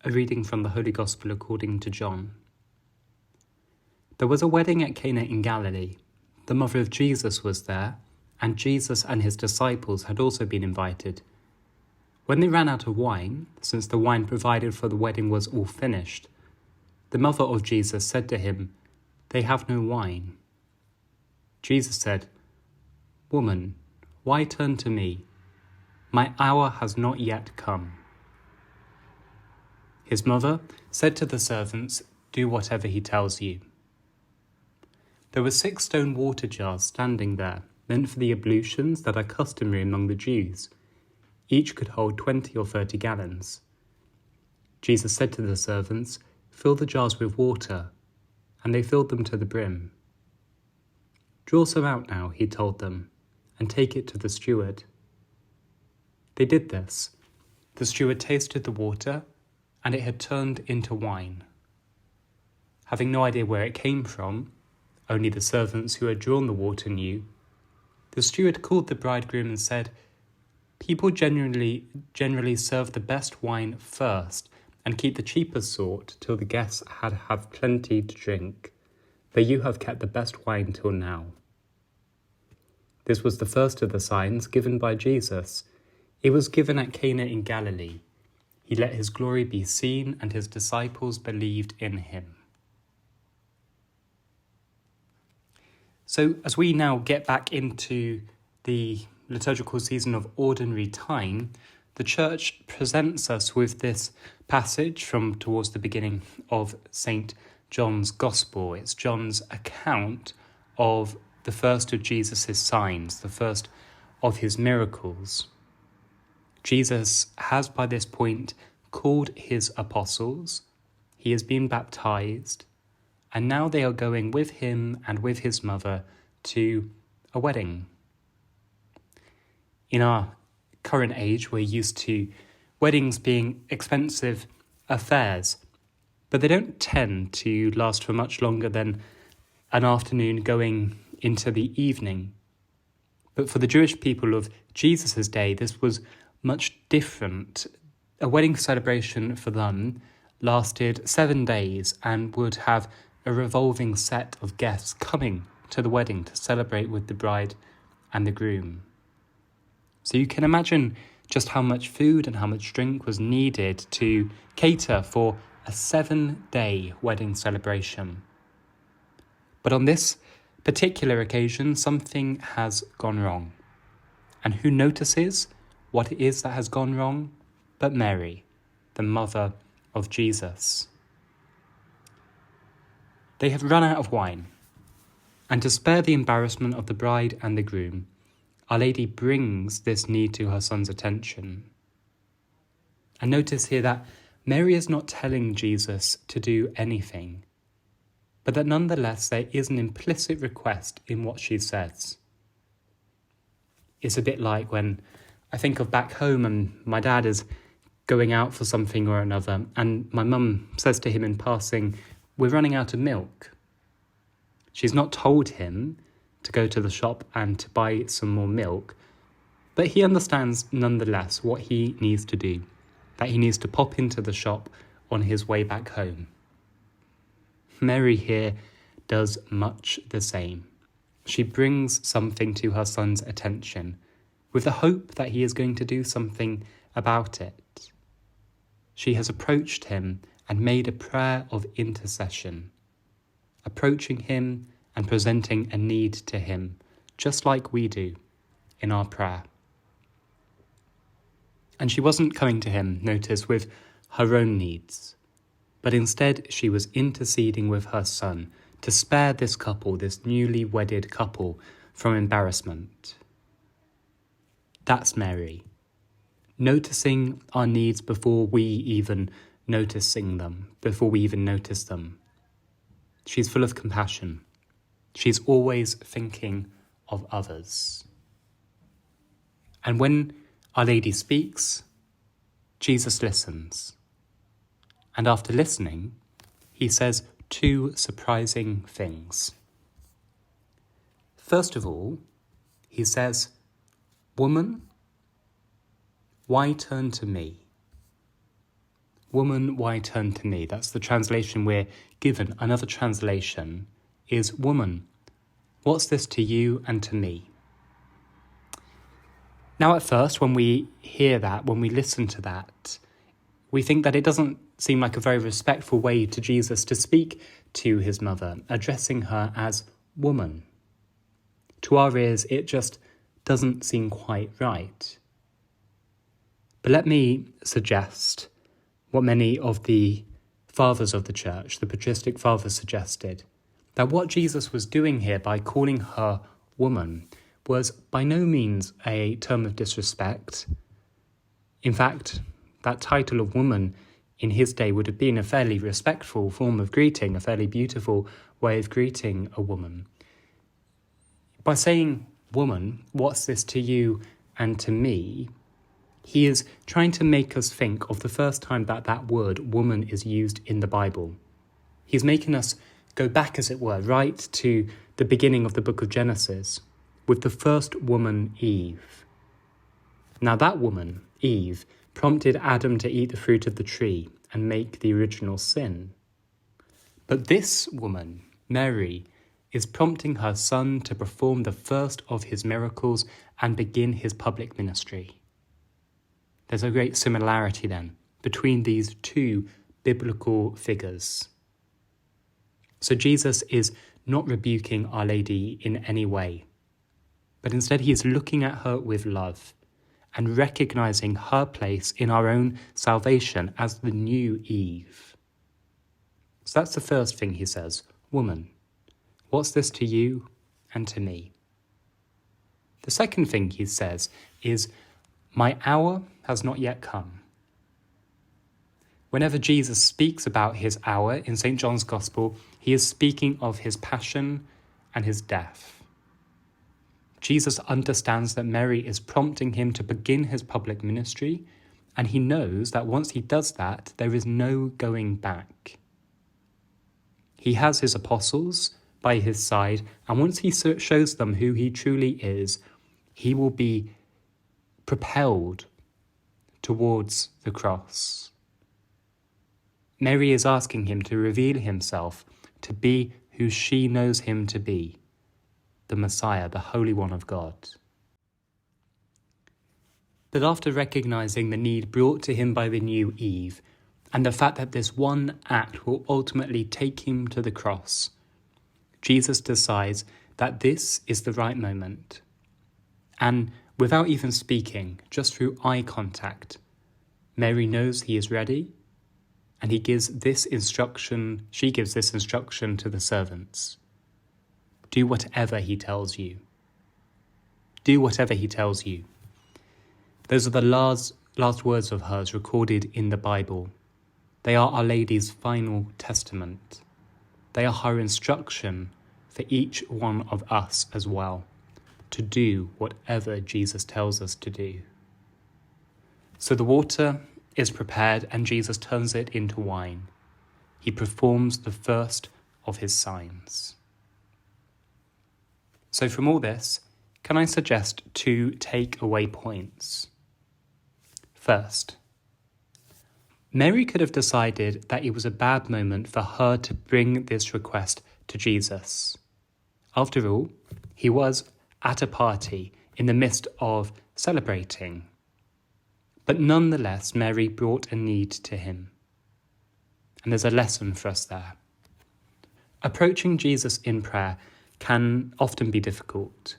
A reading from the Holy Gospel according to John. There was a wedding at Cana in Galilee. The mother of Jesus was there, and Jesus and his disciples had also been invited. When they ran out of wine, since the wine provided for the wedding was all finished, the mother of Jesus said to him, "They have no wine." Jesus said, "Woman, why turn to me? My hour has not yet come." His mother said to the servants, "Do whatever he tells you." There were 6 stone water jars standing there, meant for the ablutions that are customary among the Jews. Each could hold 20 or 30 gallons. Jesus said to the servants, "Fill the jars with water," and they filled them to the brim. "Draw some out now," he told them, "and take it to the steward." They did this. The steward tasted the water, and it had turned into wine. Having no idea where it came from, only the servants who had drawn the water knew, the steward called the bridegroom and said, "People generally serve the best wine first and keep the cheaper sort till the guests have plenty to drink, but you have kept the best wine till now." This was the first of the signs given by Jesus. It was given at Cana in Galilee. He let his glory be seen, and his disciples believed in him. So as we now get back into the liturgical season of ordinary time, the Church presents us with this passage from towards the beginning of St. John's Gospel. It's John's account of the first of Jesus' signs, the first of his miracles. Jesus has by this point called his apostles, he has been baptized, and now they are going with him and with his mother to a wedding. In our current age, we're used to weddings being expensive affairs, but they don't tend to last for much longer than an afternoon going into the evening. But for the Jewish people of Jesus' day, this was much different. A wedding celebration for them lasted 7 days and would have a revolving set of guests coming to the wedding to celebrate with the bride and the groom. So you can imagine just how much food and how much drink was needed to cater for a 7-day wedding celebration. But on this particular occasion, something has gone wrong. And who notices what it is that has gone wrong? But Mary, the mother of Jesus. They have run out of wine, and to spare the embarrassment of the bride and the groom, Our Lady brings this need to her son's attention. And notice here that Mary is not telling Jesus to do anything, but that nonetheless there is an implicit request in what she says. It's a bit like when I think of back home and my dad is going out for something or another, and my mum says to him in passing, "We're running out of milk." She's not told him to go to the shop and to buy some more milk, but he understands nonetheless what he needs to do, that he needs to pop into the shop on his way back home. Mary here does much the same. She brings something to her son's attention with the hope that he is going to do something about it. She has approached him and made a prayer of intercession, approaching him and presenting a need to him, just like we do in our prayer. And she wasn't coming to him, notice, with her own needs, but instead she was interceding with her son to spare this couple, this newly wedded couple, from embarrassment. That's Mary, noticing our needs before we even notice them. She's full of compassion. She's always thinking of others. And when Our Lady speaks, Jesus listens. And after listening, he says 2 surprising things. First of all, he says, "Woman, why turn to me? Woman, why turn to me? That's the translation we're given. Another translation is woman, what's this to you and to me? Now, at first, when we hear that, when we listen to that, we think that it doesn't seem like a very respectful way to Jesus to speak to his mother, addressing her as woman. To our ears, it just doesn't seem quite right. But let me suggest what many of the fathers of the church, the patristic fathers, suggested, that what Jesus was doing here by calling her woman was by no means a term of disrespect. In fact, that title of woman in his day would have been a fairly respectful form of greeting, a fairly beautiful way of greeting a woman. By saying, woman, what's this to you and to me? He is trying to make us think of the first time that that word woman is used in the Bible. He's making us go back, as it were, right to the beginning of the book of Genesis, with the first woman, Eve. Now that woman, Eve, prompted Adam to eat the fruit of the tree and make the original sin. But this woman, Mary, is prompting her son to perform the first of his miracles and begin his public ministry. There's a great similarity then between these two biblical figures. So Jesus is not rebuking Our Lady in any way, but instead he is looking at her with love and recognizing her place in our own salvation as the new Eve. So that's the first thing he says, woman, what's this to you and to me? The second thing he says is, my hour has not yet come. Whenever Jesus speaks about his hour in St. John's Gospel, he is speaking of his passion and his death. Jesus understands that Mary is prompting him to begin his public ministry, and he knows that once he does that, there is no going back. He has his apostles by his side, and once he shows them who he truly is, he will be propelled towards the cross. Mary is asking him to reveal himself to be who she knows him to be, the Messiah, the Holy One of God. But after recognizing the need brought to him by the new Eve, and the fact that this one act will ultimately take him to the cross, Jesus decides that this is the right moment. And without even speaking, just through eye contact, Mary knows he is ready, and she gives this instruction to the servants. Do whatever he tells you. Do whatever he tells you. Those are the last words of hers recorded in the Bible. They are Our Lady's final testament. They are her instruction for each one of us as well, to do whatever Jesus tells us to do. So the water is prepared and Jesus turns it into wine. He performs the first of his signs. So from all this, can I suggest 2 takeaway points? First, Mary could have decided that it was a bad moment for her to bring this request to Jesus. After all, he was at a party in the midst of celebrating. But nonetheless, Mary brought a need to him. And there's a lesson for us there. Approaching Jesus in prayer can often be difficult.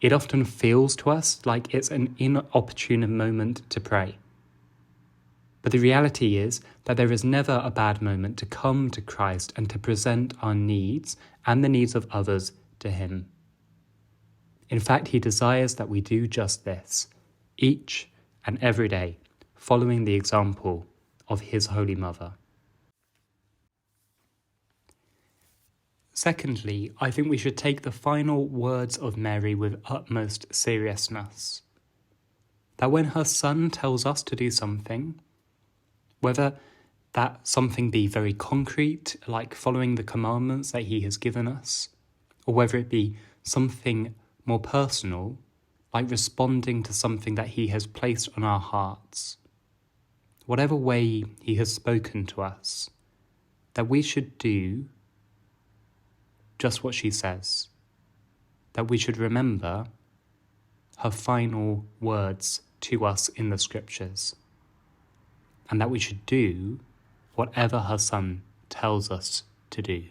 It often feels to us like it's an inopportune moment to pray. But the reality is that there is never a bad moment to come to Christ and to present our needs and the needs of others to him. In fact, he desires that we do just this, each and every day, following the example of his Holy Mother. Secondly, I think we should take the final words of Mary with utmost seriousness. That when her son tells us to do something, whether that something be very concrete, like following the commandments that he has given us, or whether it be something more personal, like responding to something that he has placed on our hearts, whatever way he has spoken to us, that we should do just what she says, that we should remember her final words to us in the scriptures, and that we should do whatever her Son tells us to do.